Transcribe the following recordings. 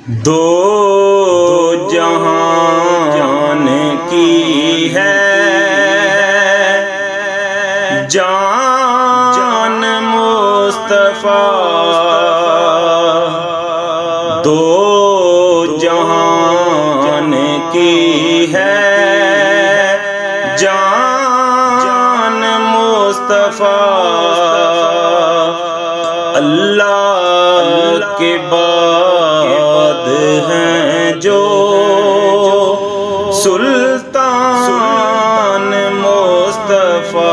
دو جہان کی ہے جان مصطفیٰ، دو جہان کی ہے جان مصطفیٰ، اللہ کے بعد ہیں جو سلطان مصطفیٰ،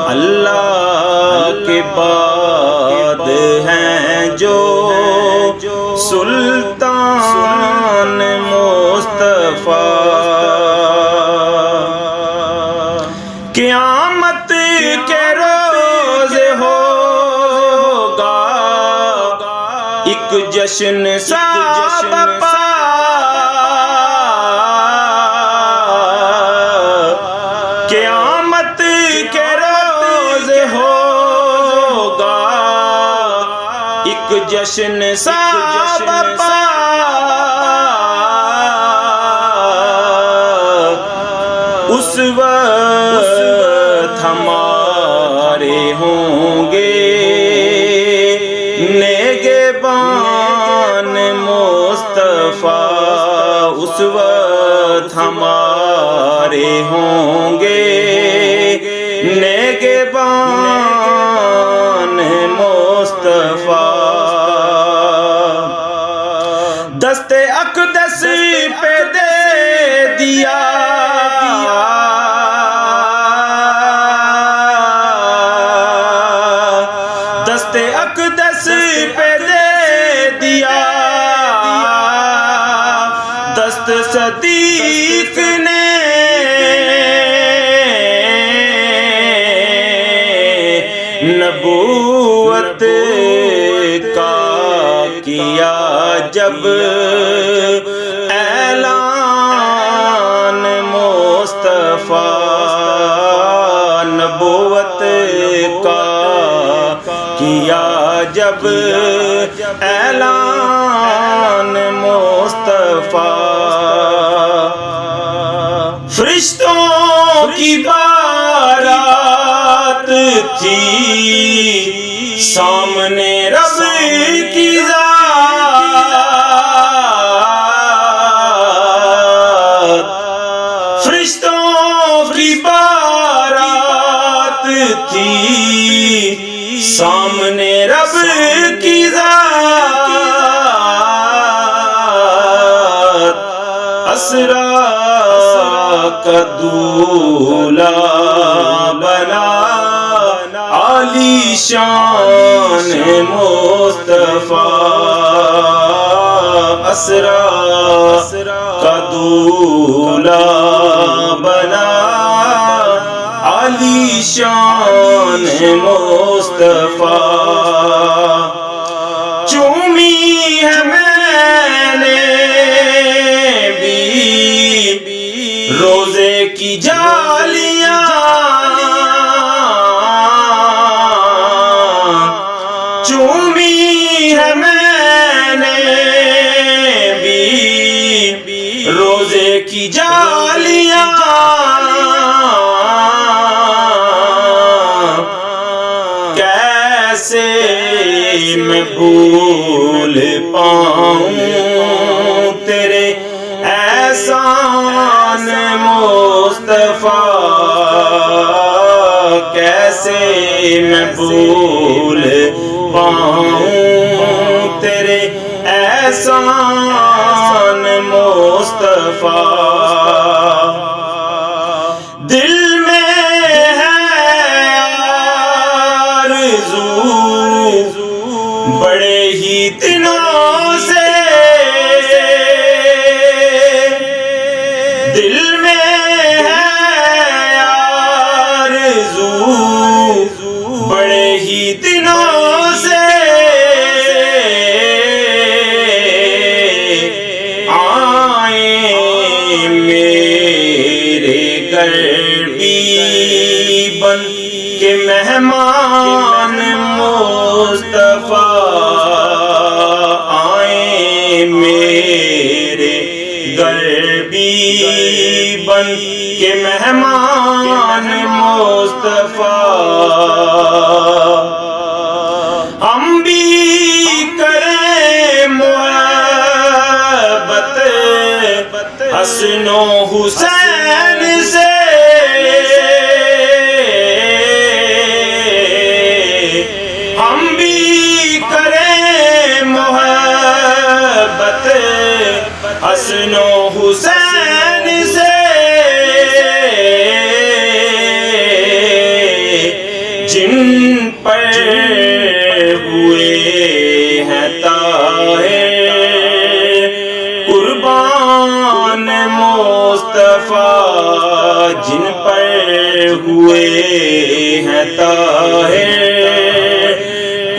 اللہ کے بعد ہیں جو سلطان مصطفیٰ۔ قیامت کے روز ہوگا ایک جشن سا برپا، قیامت کے روز ہوگا ایک جشن سا برپا، اس وقت ہمارے ہوں گے نگہبان مصطفیٰ، اس وقت ہمارے ہوں گے نگہبان مصطفیٰ۔ دست اقدس پہ دے دیا دست اقدس پہ دے دیا، دست صدیق نے نبوت کا کیا جب اعلان مصطفیٰ، نبوت کا کیا جب اعلان مصطفیٰ۔ فرشتوں کی بارات تھی سامنے رب کی ذات، فرشتوں کی بارات تھی سامنے رب کی ذات، اسرا کا دولہ بنا عالی شان مصطفیٰ، اسرا کا دولہ بنا عالی شان مصطفیٰ۔ چومی ہے میں نے بھی روزے کی جالیاں، چومی ہے میں نے بھی روزے کی جالیاں، کیسے میں بھول پاؤں تیرے احسان مصطفیٰ، کیسے میں بھول پاؤں تیرے احسان مصطفیٰ۔ دل میں ہے آرزو بڑے ہی دنوں سے، دل میں ہے آرزو بڑے ہی دنوں سے، آئیں میرے گھر بھی بن کے مہمان مصطفیٰ، آئیں میرے گھر بھی بن کے مہمان مصطفیٰ، ہم بھی کریں محبت حسن و حسین سے، ہم بھی کریں محبت حسن و حسین سے، جن پر ہوئے ہیں طاہر قربان مصطفیٰ، جن پر ہوئے ہیں طاہر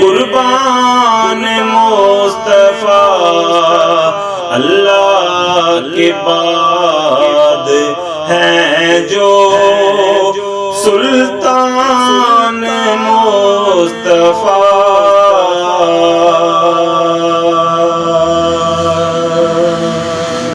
قربان مصطفیٰ، اللہ کے بعد ہیں جو سلطان مصطفیٰ۔